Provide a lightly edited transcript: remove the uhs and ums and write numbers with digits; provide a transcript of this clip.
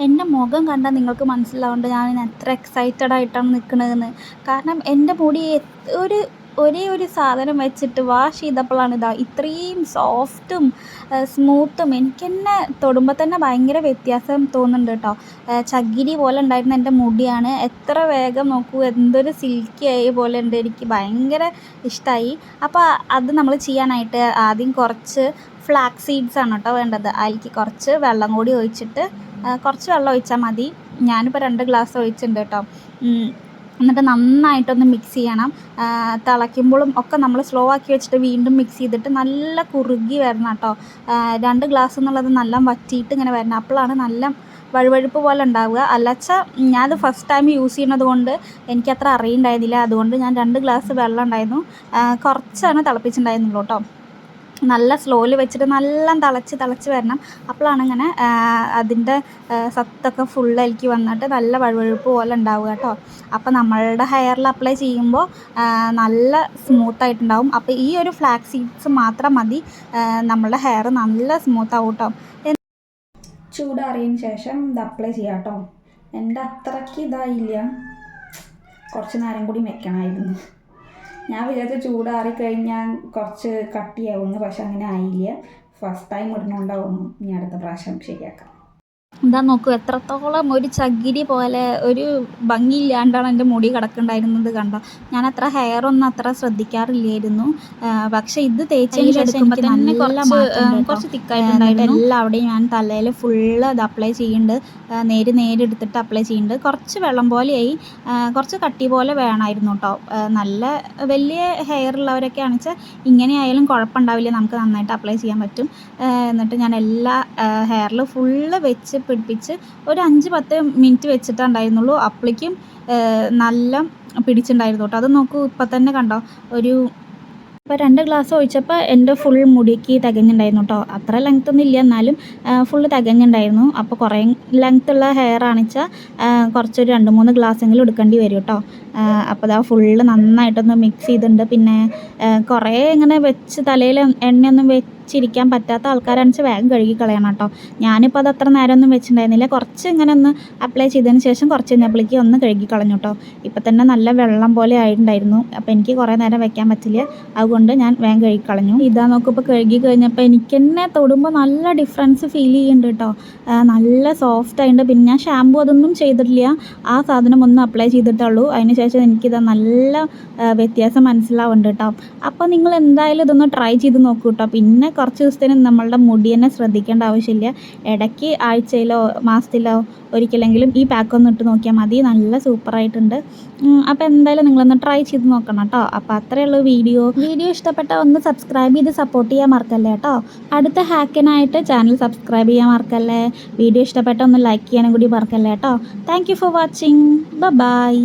എൻ്റെ മുഖം കണ്ടാൽ നിങ്ങൾക്ക് മനസ്സിലാവുന്നുണ്ട് ഞാൻ എത്ര എക്സൈറ്റഡ് ആയിട്ടാണ് നിൽക്കണതെന്ന്. കാരണം എൻ്റെ മുടി ഒരേ ഒരു സാധനം വെച്ചിട്ട് വാഷ് ചെയ്തപ്പോഴാണ് ഇത്രയും സോഫ്റ്റും സ്മൂത്തും. എനിക്ക് തന്നെ തൊടുമ്പോൾ തന്നെ ഭയങ്കര വ്യത്യാസം തോന്നുന്നുണ്ട് കേട്ടോ. ചകിരി പോലെ ഉണ്ടായിരുന്ന എൻ്റെ മുടിയാണ് എത്ര വേഗം നോക്കൂ എന്തൊരു സിൽക്കി ആയ പോലെ ഉണ്ട്. എനിക്ക് ഭയങ്കര ഇഷ്ടമായി. അപ്പോൾ അത് നമ്മൾ ചെയ്യാനായിട്ട് ആദ്യം കുറച്ച് ഫ്ലാക്സ് സീഡ്സ് ആണ് കേട്ടോ വേണ്ടത്. അതിലേക്ക് കുറച്ച് വെള്ളം കൂടി ഒഴിച്ചിട്ട്, കുറച്ച് വെള്ളം ഒഴിച്ചാൽ മതി. ഞാനിപ്പോൾ 2 ഗ്ലാസ് ഒഴിച്ചിട്ടുണ്ട് കേട്ടോ. എന്നിട്ട് നന്നായിട്ടൊന്ന് മിക്സ് ചെയ്യണം. തിളയ്ക്കുമ്പോഴും ഒക്കെ നമ്മൾ സ്ലോ ആക്കി വെച്ചിട്ട് വീണ്ടും മിക്സ് ചെയ്തിട്ട് നല്ല കുറുകി വരണം കേട്ടോ. 2 ഗ്ലാസ് എന്നുള്ളത് നല്ല വറ്റിയിട്ട് ഇങ്ങനെ വരണം. അപ്പോഴാണ് നല്ല വഴുവഴുപ്പ് പോലെ ഉണ്ടാവുക. അല്ലച്ചാൽ ഞാനത് ഫസ്റ്റ് ടൈം യൂസ് ചെയ്യുന്നത് കൊണ്ട് എനിക്കത്ര അറിയുന്നുണ്ടായിരുന്നില്ല. അതുകൊണ്ട് ഞാൻ 2 ഗ്ലാസ് വെള്ളം ഉണ്ടായിരുന്നു, കുറച്ചാണ് തിളപ്പിച്ചിട്ടുണ്ടായിരുന്നുള്ളൂ കേട്ടോ. നല്ല സ്ലോയിൽ വെച്ചിട്ട് നല്ല തിളച്ച് വരണം. അപ്പോഴാണ് ഇങ്ങനെ അതിൻ്റെ സത്തൊക്കെ ഫുള്ളതിലേക്ക് വന്നിട്ട് നല്ല വഴുവഴുപ്പ് പോലെ ഉണ്ടാവുക കേട്ടോ. അപ്പോൾ നമ്മളുടെ ഹെയറിൽ അപ്ലൈ ചെയ്യുമ്പോൾ നല്ല സ്മൂത്തായിട്ടുണ്ടാവും. അപ്പോൾ ഈ ഒരു ഫ്ലാക്സ് സീഡ്സ് മാത്രം മതി, നമ്മളുടെ ഹെയർ നല്ല സ്മൂത്താവും കേട്ടോ. ചൂടാറിയതിന് ശേഷം ഇത് അപ്ലൈ ചെയ്യാം കേട്ടോ. എൻ്റെ അത്രയ്ക്ക് ഇതായില്ല, കുറച്ച് നേരം കൂടി വെക്കണമായിരുന്നു. ഞാൻ വിചാരിച്ച ചൂടാറിക്കഴിഞ്ഞാൽ കുറച്ച് കട്ടിയാവുമെന്ന്, പക്ഷെ അങ്ങനെ ആയില്ല. ഫസ്റ്റ് ടൈം ഇടുന്നുണ്ടാവും. ഇനി അടുത്ത പ്രാവശ്യം ശരിയാക്കാം. ഇതാ നോക്കൂ, എത്രത്തോളം ഒരു ചകിരി പോലെ ഒരു ഭംഗിയില്ലാണ്ടാണ് എൻ്റെ മുടി കിടക്കുന്നുണ്ടായിരുന്നത്. കണ്ടോ, ഞാൻ അത്ര ഹെയറൊന്നും അത്ര ശ്രദ്ധിക്കാറില്ലായിരുന്നു. പക്ഷേ ഇത് തേച്ചതിന് ശേഷം എനിക്ക് നല്ല കുറച്ച് തിക്കായിട്ടുണ്ടായിരുന്നു. എല്ലാവിടെയും ഞാൻ തലയിൽ ഫുള്ള് അത് അപ്ലൈ ചെയ്യുന്നുണ്ട്. നേരെടുത്തിട്ട് അപ്ലൈ ചെയ്യുന്നുണ്ട്. കുറച്ച് വെള്ളം പോലെയായി, കുറച്ച് കട്ടി പോലെ വേണമായിരുന്നു കേട്ടോ. നല്ല വലിയ ഹെയർ ഉള്ളവരൊക്കെ ആണെന്ന് വെച്ചാൽ ഇങ്ങനെ ആയാലും കുഴപ്പമുണ്ടാവില്ല, നമുക്ക് നന്നായിട്ട് അപ്ലൈ ചെയ്യാൻ പറ്റും. എന്നിട്ട് ഞാൻ എല്ലാ ഹെയറിൽ ഫുള്ള് വെച്ച് പിടിപ്പിച്ച് ഒരു 5-10 മിനിറ്റ് വെച്ചിട്ടുണ്ടായിരുന്നുള്ളൂ. അപ്പോഴേക്കും നല്ല പിടിച്ചിട്ടുണ്ടായിരുന്നു കേട്ടോ. അത് നോക്കൂ, ഇപ്പം തന്നെ കണ്ടോ, ഇപ്പോൾ 2 ഗ്ലാസ് ഒഴിച്ചപ്പോൾ എൻ്റെ ഫുൾ മുടിക്ക് തികഞ്ഞിട്ടുണ്ടായിരുന്നു കേട്ടോ. അത്ര ലെങ്ത് ഒന്നും ഇല്ല, എന്നാലും ഫുള്ള് തികഞ്ഞിട്ടുണ്ടായിരുന്നു. അപ്പോൾ കുറേ ലെങ്ത്തുള്ള ഹെയർ ആണെച്ചാൽ കുറച്ചൊരു 2-3 ഗ്ലാസ്സെങ്കിലും എടുക്കേണ്ടി വരും കേട്ടോ. അപ്പോൾ അതാ ഫുള്ള് നന്നായിട്ടൊന്ന് മിക്സ് ചെയ്തിട്ടുണ്ട്. പിന്നെ കുറേ ഇങ്ങനെ വെച്ച് തലയിൽ എണ്ണയൊന്നും വെച്ചിരിക്കാൻ പറ്റാത്ത ആൾക്കാരാണെന്ന് വേഗം കഴുകി കളയണം കേട്ടോ. ഞാനിപ്പോൾ അത് അത്ര നേരമൊന്നും വെച്ചിട്ടുണ്ടായിരുന്നില്ല. കുറച്ച് ഇങ്ങനെ ഒന്ന് അപ്ലൈ ചെയ്തതിന് ശേഷം കുറച്ച് കഴിഞ്ഞപ്പോഴേക്ക് ഒന്ന് കഴുകി കളഞ്ഞു കേട്ടോ. ഇപ്പം തന്നെ നല്ല വെള്ളം പോലെ ആയിട്ടുണ്ടായിരുന്നു. അപ്പോൾ എനിക്ക് കുറേ നേരം വെക്കാൻ പറ്റില്ല, അതുകൊണ്ട് ഞാൻ വേഗം കഴുകി കളഞ്ഞു. ഇതാ നോക്കുമ്പോൾ കഴുകി കഴിഞ്ഞപ്പോൾ എനിക്ക് തന്നെ തൊടുമ്പോൾ നല്ല ഡിഫറൻസ് ഫീൽ ചെയ്യുന്നുണ്ട് കേട്ടോ. നല്ല സോഫ്റ്റ് ആയിട്ടുണ്ട്. പിന്നെ ഞാൻ ഷാമ്പു അതൊന്നും ചെയ്തിട്ടില്ല, ആ സാധനം ഒന്ന് അപ്ലൈ ചെയ്തിട്ടുള്ളൂ. അതിന് ശേഷം എനിക്കിത് നല്ല വ്യത്യാസം മനസ്സിലാവുന്നുണ്ട് കേട്ടോ. അപ്പോൾ നിങ്ങൾ എന്തായാലും ഇതൊന്ന് ട്രൈ ചെയ്ത് നോക്കൂ കേട്ടോ. പിന്നെ കുറച്ച് ദിവസത്തേന് നമ്മളുടെ മുടി തന്നെ ശ്രദ്ധിക്കേണ്ട ആവശ്യമില്ല. ഇടയ്ക്ക് ആഴ്ചയിലോ മാസത്തിലോ ഒരിക്കലെങ്കിലും ഈ പാക്കൊന്ന് ഇട്ട് നോക്കിയാൽ മതി. നല്ല സൂപ്പറായിട്ടുണ്ട്. അപ്പോൾ എന്തായാലും നിങ്ങളൊന്ന് ട്രൈ ചെയ്ത് നോക്കണം കേട്ടോ. അപ്പോൾ അത്രയേ ഉള്ളൂ വീഡിയോ ഇഷ്ടപ്പെട്ടാൽ ഒന്ന് സബ്സ്ക്രൈബ് ചെയ്ത് സപ്പോർട്ട് ചെയ്യാൻ മറക്കല്ലേ കേട്ടോ. അടുത്ത ഹാക്കിനായിട്ട് ചാനൽ സബ്സ്ക്രൈബ് ചെയ്യാൻ മറക്കല്ലേ. വീഡിയോ ഇഷ്ടപ്പെട്ടാൽ ഒന്ന് ലൈക്ക് ചെയ്യാനും കൂടി മറക്കല്ലേ കേട്ടോ. Thank you for watching. By.